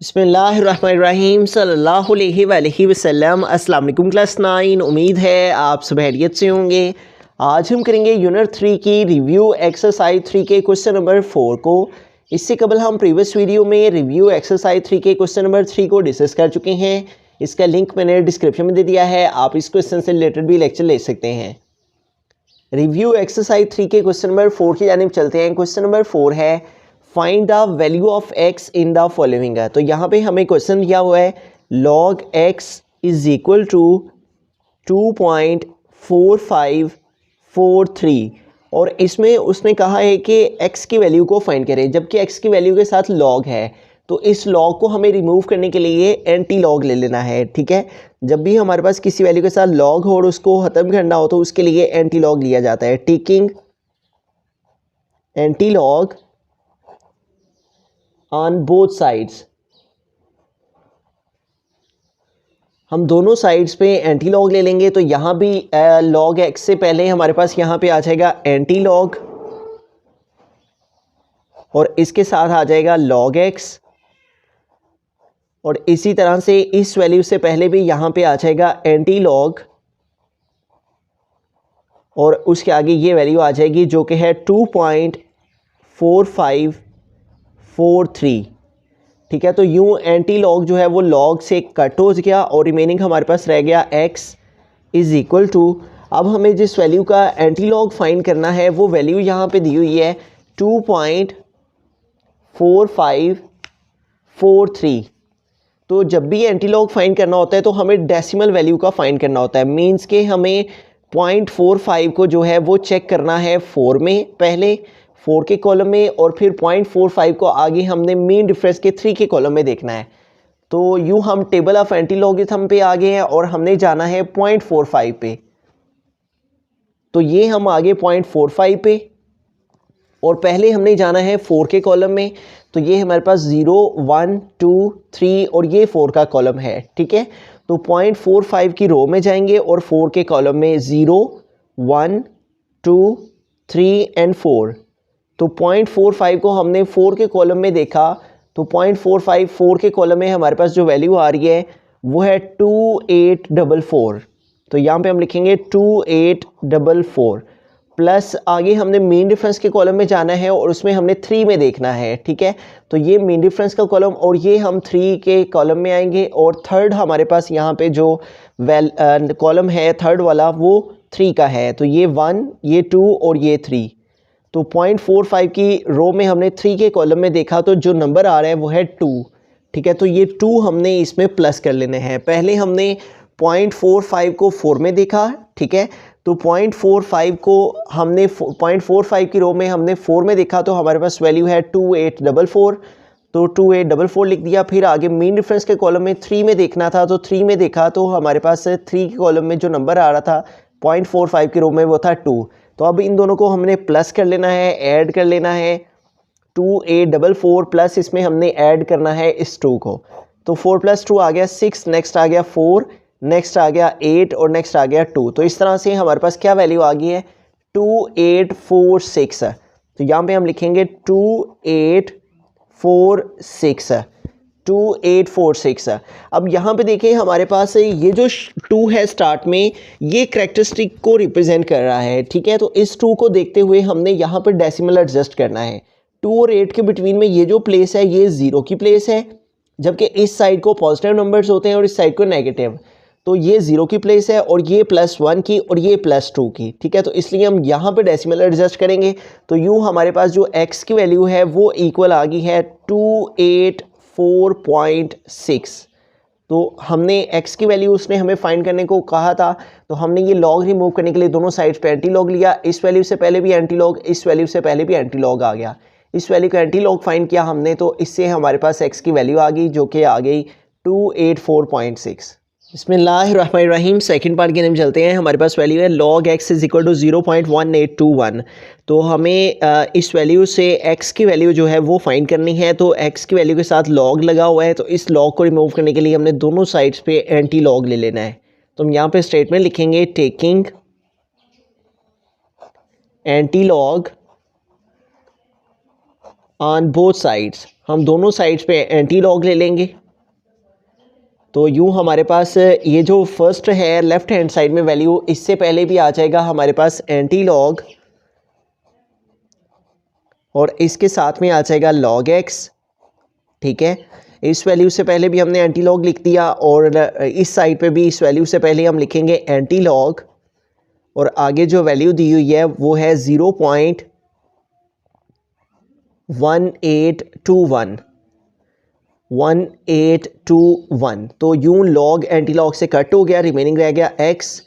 बिस्मिल्लाहिर्रहमानिर्रहीम सल्लल्लाहु अलैहि वसल्लम। अस्सलाम वालेकुम क्लास 9। उम्मीद है आप सब खैरियत से होंगे। आज हम करेंगे यूनिट 3 की रिव्यू एक्सरसाइज 3 के क्वेश्चन नंबर 4 को। इससे कबल हम प्रीवियस वीडियो में रिव्यू एक्सरसाइज 3 के क्वेश्चन नंबर 3 को डिस्कस कर चुके हैं। इसका लिंक मैंने डिस्क्रिप्शन में दे दिया है, आप इस क्वेश्चन से रिलेटेड भी लेक्चर ले सकते हैं। रिव्यू एक्सरसाइज 3 के क्वेश्चन नंबर 4 की जानिब चलते हैं। क्वेश्चन नंबर 4 है find the value of x in the following. तो यहाँ पे हमें क्वेश्चन दिया हुआ है log x is equal to 2.4543 और इसमें उसने कहा है कि x की वैल्यू को फाइंड करें, जबकि x की वैल्यू के साथ log है तो इस log को हमें रिमूव करने के लिए एंटी log ले लेना है। ठीक है, जब भी हमारे पास किसी वैल्यू के साथ log हो और उसको ख़त्म करना हो तो उसके लिए एंटी log लिया जाता है। Taking anti log on both sides, हम दोनों साइड्स पे एंटी लॉग ले लेंगे। तो यहाँ भी log x से पहले हमारे पास यहाँ पे आ जाएगा एंटी लॉग और इसके साथ आ जाएगा log x और इसी तरह से इस वैल्यू से पहले भी यहाँ पे आ जाएगा एंटी लॉग और उसके आगे ये वैल्यू आ जाएगी जो कि है 2.4543। ठीक है, तो यूं एंटी लॉग जो है वो log से कट हो गया और रिमेनिंग हमारे पास रह गया x इज़ इक्वल टू। अब हमें जिस वैल्यू का एंटी लॉग फाइंड करना है वो वैल्यू यहाँ पे दी हुई है 2.4543। तो जब भी एंटी लॉग फाइंड करना होता है तो हमें डेसिमल वैल्यू का फाइंड करना होता है। मींस के हमें 0.45 को जो है वो चेक करना है 4 में, पहले 4 के कॉलम में, और फिर 0.45 को आगे हमने मीन डिफरेंस के 3 के कॉलम में देखना है। तो यूँ हम टेबल ऑफ एंटी लॉगरिथम पे आ गए हैं और हमने जाना है 0.45 पे। तो ये हम आगे 0.45 पे और पहले हमने जाना है 4 के कॉलम में। तो ये हमारे पास 0 1 2 3 और ये 4 का कॉलम है। ठीक है, तो 0.45 की रो में जाएंगे और 4 के कॉलम में 0 1 2 3 एंड 4। तो 0.45 को हमने 4 के कॉलम में देखा तो 0.45 4 के कॉलम में हमारे पास जो वैल्यू आ रही है वो है 2844। तो यहाँ पे हम लिखेंगे 2844 प्लस आगे हमने मीन डिफरेंस के कॉलम में जाना है और उसमें हमने 3 में देखना है। ठीक है, तो ये मीन डिफरेंस का कॉलम और ये हम 3 के कॉलम में आएंगे और थर्ड हमारे पास यहाँ पे जो कॉलम है थर्ड वाला वो 3 का है। तो ये 1 ये 2 और ये 3। तो 0.45 की रो में हमने 3 के कॉलम में देखा तो जो नंबर आ रहा है वो है 2। ठीक है, तो ये 2 हमने इसमें प्लस कर लेने हैं। पहले हमने 0.45 को 4 में देखा। ठीक है, तो 0.45 को हमने 0.45 की रो में हमने 4 में देखा तो हमारे पास वैल्यू है 2844। तो 2844 लिख दिया। फिर आगे मीन डिफरेंस के कॉलम में 3 में देखना था तो 3 में देखा तो हमारे पास 3 के कॉलम में जो नंबर आ रहा था 0.45 की रो में वो था 2। तो अब इन दोनों को हमने प्लस कर लेना है, ऐड कर लेना है। 2844 प्लस इसमें हमने ऐड करना है इस 2 को। तो 4 + 2 आ गया 6, नेक्स्ट आ गया 4, नेक्स्ट आ गया 8 और नेक्स्ट आ गया 2। तो इस तरह से हमारे पास क्या वैल्यू आ गई है 2846। तो यहाँ पे हम लिखेंगे 2846। अब यहाँ पे देखिए हमारे पास ये जो 2 है स्टार्ट में ये कैरेक्टरिस्टिक को रिप्रेजेंट कर रहा है। ठीक है, तो इस 2 को देखते हुए हमने यहाँ पर डेसिमल एडजस्ट करना है। 2 और 8 के बिटवीन में ये जो प्लेस है ये 0 की प्लेस है, जबकि इस साइड को पॉजिटिव नंबर्स होते हैं और इस साइड को नेगेटिव। तो ये 0 की प्लेस है और ये +1 की और ये +2 की। ठीक है, तो इसलिए हम यहाँ पे डेसिमल एडजस्ट करेंगे। तो यूँ हमारे पास जो x की वैल्यू है वो इक्वल आ गई है 284.6। तो हमने x की वैल्यू उसने हमें फाइंड करने को कहा था तो हमने ये लॉग रिमूव करने के लिए दोनों साइड्स पे एंटी लॉग लिया। इस वैल्यू से पहले भी एंटी लॉग, इस वैल्यू से पहले भी एंटी लॉग आ गया। इस वैल्यू का एंटी लॉग फाइंड किया हमने तो इससे हमारे पास x की वैल्यू आ गई जो कि आ गई 284.6। बिस्मिल्लाहिर्रहमानिर्रहीम। सेकंड पार्ट की तरफ चलते हैं। हमारे पास वैल्यू है log x is equal to 0.1821। तो हमें इस वैल्यू से x की वैल्यू जो है वो फाइंड करनी है। तो x की वैल्यू के साथ log लगा हुआ है तो इस log को रिमूव करने के लिए हमने दोनों साइड्स पे एंटी log ले लेना है। तो हम यहाँ पे स्टेटमेंट लिखेंगे taking anti log on both sides, हम दोनों साइड्स पे एंटी लॉग ले लेंगे। तो यूँ हमारे पास ये जो फर्स्ट है लेफ़्ट हैंड साइड में वैल्यू, इससे पहले भी आ जाएगा हमारे पास एंटी लॉग, और इसके साथ में आ जाएगा log x, ठीक है। इस वैल्यू से पहले भी हमने एंटी लॉग लिख दिया, और इस साइड पे भी इस वैल्यू से पहले हम लिखेंगे एंटी लॉग, और आगे जो वैल्यू दी हुई है वो है 0.1821। तो यूँ लॉग एंटी लॉग से कट हो गया, रिमेनिंग रह गया x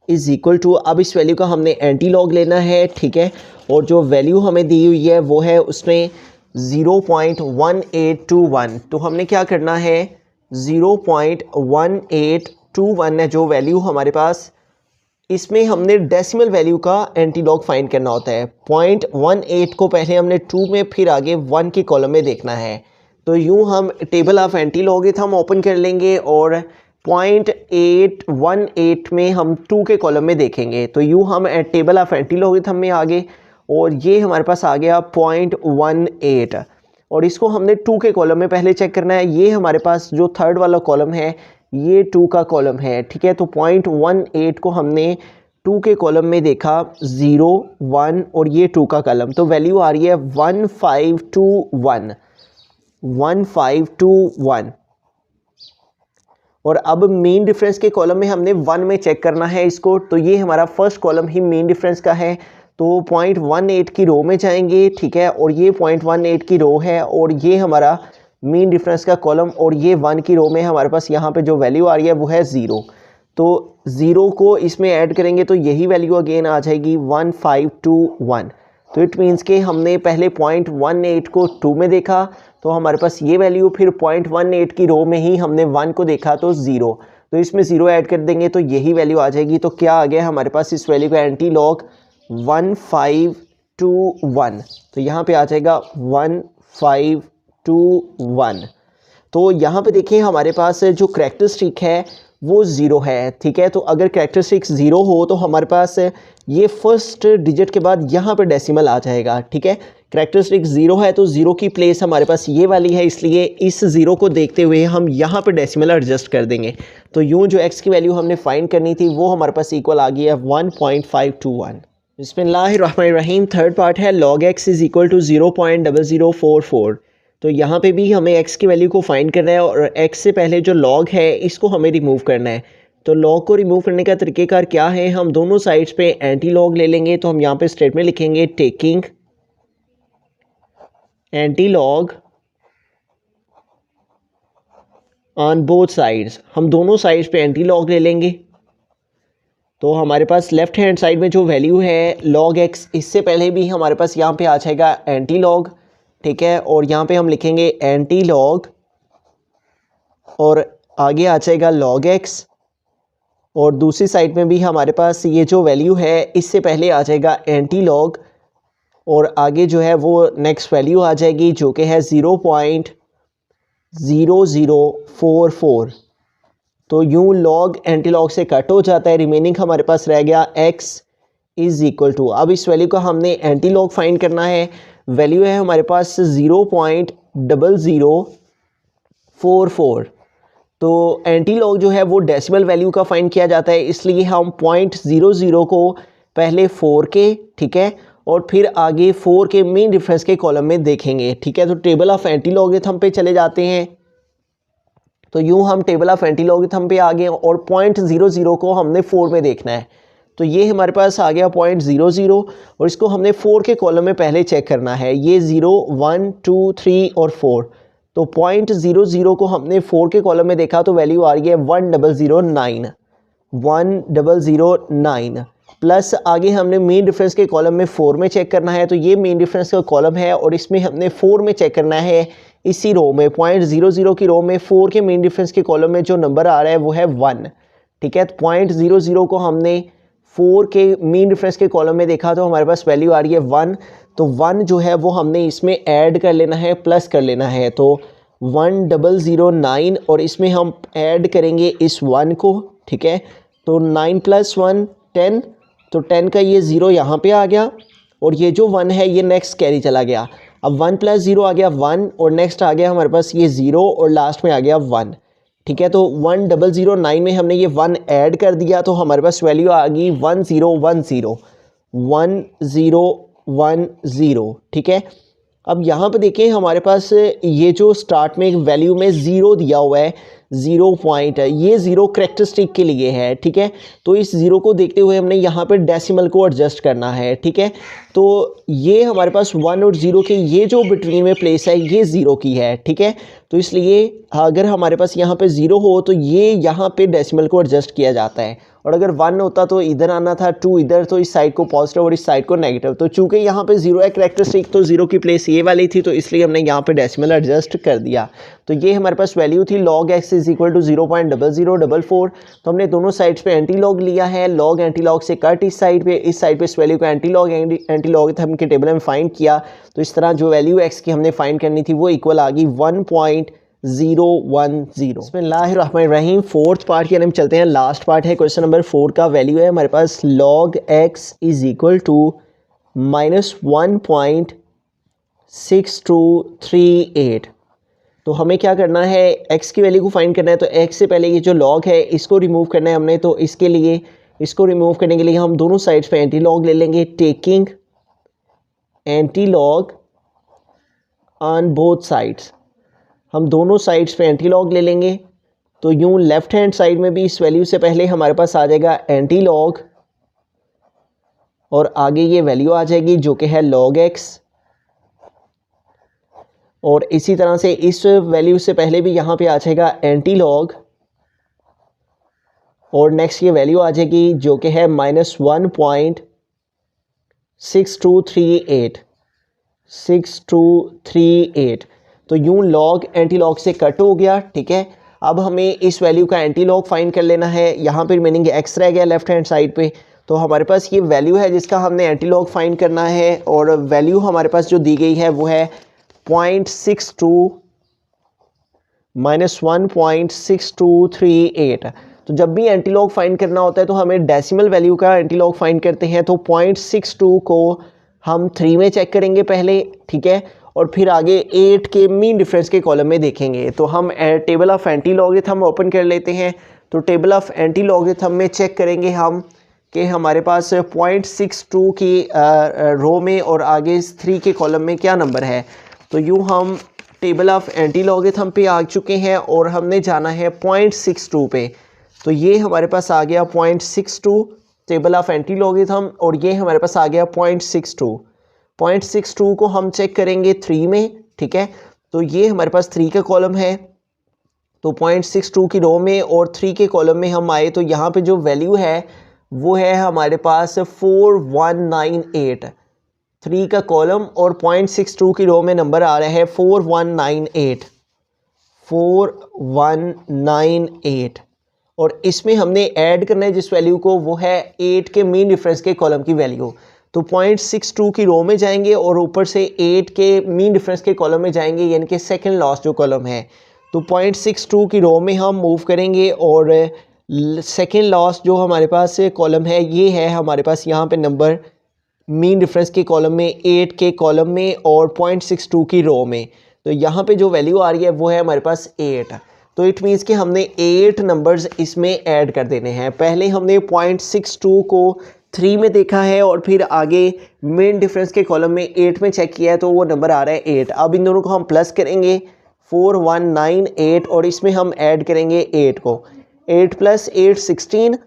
इज़ इक्वल टू, अब इस वैल्यू का हमने एंटी लॉग लेना है, ठीक है। और जो वैल्यू हमें दी हुई है वो है उसमें 0.1821। तो हमने क्या करना है, 0.1821 है जो वैल्यू हमारे पास, इसमें हमने डेसिमल वैल्यू का एंटी लॉग फाइंड करना होता है। 0.18 को पहले हमने 2 में, फिर आगे 1 के कॉलम में देखना है। तो यूँ हम table of anti logarithm open कर लेंगे, और 0.818 में हम 2 के कॉलम में देखेंगे। तो यूँ हम टेबल ऑफ एंटी लॉगरिथम में आ गए, और ये हमारे पास आ गया 0.18, और इसको हमने 2 के कॉलम में पहले चेक करना है। ये हमारे पास जो थर्ड वाला कॉलम है ये 2 का कॉलम है, ठीक है। तो 0.18 को हमने 2 के कॉलम में देखा, 0 1 और ये 2 का कॉलम, तो वैल्यू आ रही है 1521। और अब मीन डिफरेंस के कॉलम में हमने 1 में चेक करना है इसको। तो ये हमारा फर्स्ट कॉलम ही मीन डिफरेंस का है, तो 0.18 की रो में जाएंगे, ठीक है। और ये 0.18 की रो है, और ये हमारा मीन डिफरेंस का कॉलम, और ये 1 की रो में हमारे पास यहाँ पे जो वैल्यू आ रही है वो है 0। तो 0 को इसमें ऐड करेंगे तो यही वैल्यू अगेन आ जाएगी 1521। तो इट मीन्स कि हमने पहले 0.18 को 2 में देखा तो हमारे पास ये वैल्यू, फिर 0.18 की रो में ही हमने 1 को देखा तो 0, तो इसमें 0 ऐड कर देंगे तो यही वैल्यू आ जाएगी। तो क्या आ गया हमारे पास इस वैल्यू का एंटी लॉग 1521। तो यहाँ पे आ जाएगा 1521। तो यहाँ पे देखिए हमारे पास जो करैक्टरिस्टिक है वो 0 है, ठीक है। तो अगर करैक्टरिस्टिक 0 हो तो हमारे पास ये फर्स्ट डिजिट के बाद यहाँ पे डेसिमल आ जाएगा, ठीक है। करैक्टरिस्टिक 0 है तो 0 की प्लेस हमारे पास ये वाली है, इसलिए इस 0 को देखते हुए हम यहाँ पे डेसिमल एडजस्ट कर देंगे। तो यूँ जो x की वैल्यू हमने फाइंड करनी थी वो हमारे पास इक्वल आ गई है 1.521। बिस्मिल्लाहिर्रहमानिर्रहीम। थर्ड पार्ट है log x is equal to 0.0044। तो यहाँ पे भी हमें x की वैल्यू को फाइंड करना है, और x से पहले जो log है इसको हमें रिमूव करना है। तो log को रिमूव करने का तरीक़ेकार क्या है, हम दोनों साइड्स पे एंटी लॉग ले लेंगे। तो हम यहाँ पे स्टेटमेंट लिखेंगे taking anti log on both sides, हम दोनों साइड्स पे एंटी लॉग ले लेंगे। तो हमारे पास लेफ़्ट हैंड साइड में जो वैल्यू है log x, इससे पहले भी हमारे पास यहाँ पे आ जाएगा एंटी लॉग, ठीक है। और यहाँ पे हम लिखेंगे एंटी लॉग, और आगे आ जाएगा log x, और दूसरी साइड में भी हमारे पास ये जो वैल्यू है इससे पहले आ जाएगा एंटी लॉग, और आगे जो है वो नेक्स्ट वैल्यू आ जाएगी जो कि है 0.0044। तो यूँ लॉग एंटी लॉग से कट हो जाता है, रिमेनिंग हमारे पास रह गया x इज़ इक्वल टू, अब इस वैल्यू का हमने एंटी लॉग फाइंड करना है। वैल्यू है हमारे पास 0.0044। तो एंटी लॉग जो है वो डेसिमल वैल्यू का फाइंड किया जाता है, इसलिए हम 0.00 को पहले 4 के, ठीक है, और फिर आगे 4 के मीन डिफरेंस के कॉलम में देखेंगे, ठीक है। तो टेबल ऑफ एंटी लॉगरिथम पे चले जाते हैं। तो यूँ हम टेबल ऑफ एंटी लॉगरिथम पे आ गए, और 0.00 को हमने 4 में देखना है। तो ये हमारे पास आ गया 0.00, और इसको हमने 4 के कॉलम में पहले चेक करना है। ये 0 1 2 3 और 4, तो 0.00 को हमने 4 के कॉलम में देखा तो वैल्यू आ रही है 1009 प्लस आगे हमने मीन डिफरेंस के कॉलम में 4 में चेक करना है। तो ये मीन डिफरेंस का कॉलम है, और इसमें हमने 4 में चेक करना है इसी रो में, 0.00 की रो में 4 के मीन डिफरेंस के कॉलम में जो नंबर आ रहा है वो है 1, ठीक है। तो 0.00 को हमने 4 के मीन डिफरेंस के कॉलम में देखा तो हमारे पास वैल्यू आ रही है 1। तो 1 जो है वो हमने इसमें ऐड कर लेना है, प्लस कर लेना है। तो 1009, और इसमें हम ऐड करेंगे इस 1 को, ठीक है। तो 9 + 1 10, तो 10 का ये 0 यहाँ पे आ गया, और ये जो 1 है ये नेक्स्ट कैरी चला गया। अब 1 प्लस 0 आ गया 1 और नेक्स्ट आ गया हमारे पास ये 0 और लास्ट में आ गया 1। ठीक है, तो 1009 में हमने ये 1 ऐड कर दिया तो हमारे पास वैल्यू आ गई 1010 1010। ठीक है, अब यहाँ पे देखें हमारे पास ये जो स्टार्ट में वैल्यू में 0 दिया हुआ है, 0 पॉइंट है, ये 0 करेक्टरिस्टिक के लिए है। ठीक है, तो इस 0 को देखते हुए हमने यहाँ पे डेसिमल को एडजस्ट करना है। ठीक है, तो ये हमारे पास 1 और 0 के ये जो बिटवीन में प्लेस है ये 0 की है। ठीक है, तो इसलिए अगर हमारे पास यहाँ पे 0 हो तो ये यहाँ पे डेसिमल को एडजस्ट किया जाता है, और अगर 1 होता तो इधर आना था, 2 इधर, तो इस साइड को पॉजिटिव और इस साइड को नेगेटिव। तो चूंकि यहाँ पे 0 है करेक्टरिस्टिक, तो 0 की प्लेस ये वाली थी, तो इसलिए हमने यहाँ पे डेसिमल एडजस्ट कर दिया। तो ये हमारे पास वैल्यू थी log x is equal to 0.0044। तो हमने दोनों साइड्स पे एंटी लॉग लिया है, लॉग एंटी लॉग से कट इस साइड पे इस वैल्यू को एंटी लॉग हम के टेबल में फाइंड किया। तो इस तरह जो वैल्यू x की हमने फाइंड करनी थी वो इक्वल आ गई 1.010। बिस्मिल्लाहिर्रहमानिर्रहीम। फोर्थ पार्ट की हम चलते हैं, लास्ट पार्ट है क्वेश्चन नंबर 4 का। वैल्यू है हमारे पास log x is equal to -1.6238। तो हमें क्या करना है, x की वैल्यू को फाइंड करना है। तो x से पहले ये जो log है इसको रिमूव करना है हमने, तो इसके लिए इसको रिमूव करने के लिए हम दोनों साइड्स पे एंटी लॉग ले लेंगे, taking anti log on both sides. हम दोनों साइड्स पे एंटी लॉग ले लेंगे, तो यूं लेफ्ट हैंड साइड में भी इस वैल्यू से पहले हमारे पास आ जाएगा एंटी लॉग, और आगे ये वैल्यू आ जाएगी जो कि है log x, और इसी तरह से इस वैल्यू से पहले भी यहाँ पे आ जाएगा एंटी लॉग, और नेक्स्ट ये वैल्यू आ जाएगी जो कि है -1.6238। तो यूं लॉग एंटी लॉग से कट हो गया। ठीक है, अब हमें इस वैल्यू का एंटी लॉग फाइंड कर लेना है। यहाँ पे मीनिंग x रह गया लेफ्ट हैंड साइड पे, तो हमारे पास ये वैल्यू है जिसका हमने एंटी लॉग फाइंड करना है, और वैल्यू हमारे पास जो दी गई है वो है 0.62 -1.6238। तो जब भी एंटी लॉग फाइंड करना होता है तो हमें डेसिमल वैल्यू का एंटी लॉग फाइंड करते हैं। तो 0.62 को हम 3 में चेक करेंगे पहले, ठीक है, और फिर आगे 8 के मीन डिफरेंस के कॉलम में देखेंगे। तो हम table of anti logarithm open कर लेते हैं। तो टेबल ऑफ एंटी लॉगरिथम में चेक करेंगे हम कि हमारे पास 0.62 की रो में और आगे 3 के कॉलम में क्या नंबर है। तो यूँ हम टेबल ऑफ एंटी लॉगरिथम पे आ चुके हैं और हमने जाना है 0.62 पे। तो ये हमारे पास आ गया 0.62 टेबल ऑफ एंटी लॉगरिथम, और ये हमारे पास आ गया 0.62 को हम चेक करेंगे 3 में। ठीक है, तो ये हमारे पास 3 का कॉलम है, तो 0.62 की रो में और 3 के कॉलम में हम आए तो यहाँ पे जो वैल्यू है वो है हमारे पास 4198। 3 का कॉलम और 0.62 की रो में नंबर आ रहा है 4198। और इसमें हमने ऐड करना है जिस वैल्यू को वो है 8 के मीन डिफरेंस के कॉलम की वैल्यू। तो 0.62 की रो में जाएंगे और ऊपर से 8 के मीन डिफरेंस के कॉलम में जाएंगे, यानी कि सेकंड लास्ट जो कॉलम है। तो 0.62 की रो में हम मूव करेंगे और सेकंड लास्ट जो हमारे पास कॉलम है ये है हमारे पास यहाँ पे नंबर मीन डिफरेंस के कॉलम में, 8 के कॉलम में और 0.62 की रो में। तो यहाँ पे जो वैल्यू आ रही है वो है हमारे पास 8। तो इट मीन्स कि हमने 8 नंबर्स इसमें ऐड कर देने हैं। पहले हमने 0.62 को 3 में देखा है और फिर आगे मेन डिफरेंस के कॉलम में 8 में चेक किया है, तो वो नंबर आ रहा है 8। अब इन दोनों को हम प्लस करेंगे 4198 और इसमें हम ऐड करेंगे 8 को। 8 + 8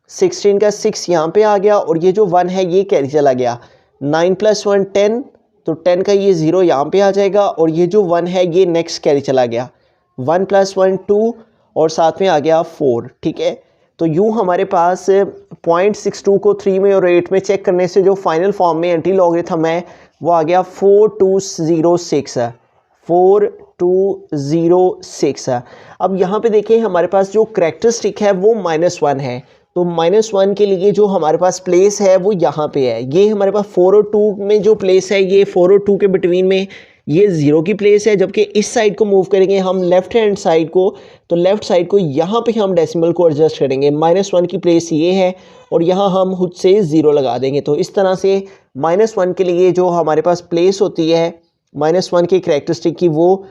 16 का 6 यहाँ पे आ गया और ये जो 1 है ये कैरी चला गया। 9 + 1 10, तो 10 का ये 0 यहाँ पे आ जाएगा और ये जो 1 है ये नेक्स्ट कैरी चला गया। 1 + 1 2 और साथ में आ गया 4। ठीक है, तो यूँ हमारे पास 0.62 को 3 में और 8 में चेक करने से जो फाइनल फॉर्म में एंटी लॉगरिथम है वो आ गया 4206। अब यहाँ पे देखें हमारे पास जो करेक्टरिस्टिक है वो -1 है। तो -1 के लिए जो हमारे पास प्लेस है वो यहाँ पे है। ये हमारे पास 4 और 2 में जो प्लेस है ये 4 और 2 के बिटवीन में ये 0 की प्लेस है, जबकि इस साइड को मूव करेंगे हम लेफ्ट हैंड साइड को, तो लेफ्ट साइड को यहाँ पे हम डेसिमल को एडजस्ट करेंगे। -1 की प्लेस ये है और यहाँ हम खुद से 0 लगा देंगे। तो इस तरह से -1 के लिए जो हमारे पास प्लेस होती है -1 की करैक्टरिस्टिक की वो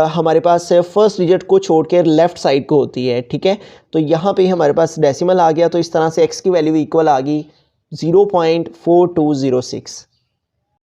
हमारे पास फर्स्ट डिजिट को छोड़ के लेफ़्ट साइड को होती है, ठीक है। तो यहाँ पे हमारे पास डेसिमल आ गया, तो इस तरह से x की वैल्यू इक्वल आ गई 0.4206।